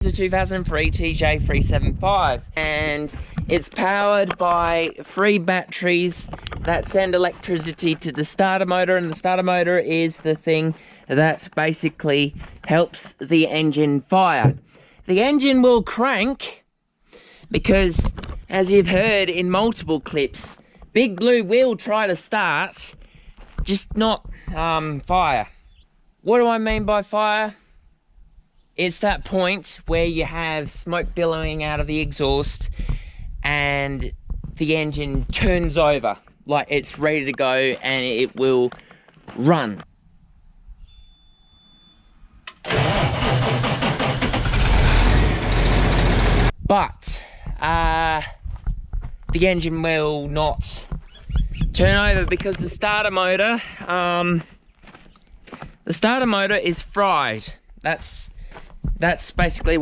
It's a 2003 TJ375 and it's powered by 3 batteries that send electricity to the starter motor, and the starter motor is the thing that basically helps the engine fire. The engine will crank because, as you've heard in multiple clips, Big Blue will try to start, just not fire. What do I mean by fire? It's that point where you have smoke billowing out of the exhaust and the engine turns over, like it's ready to go and it will run. But the engine will not turn over because the starter motor is fried. That's basically what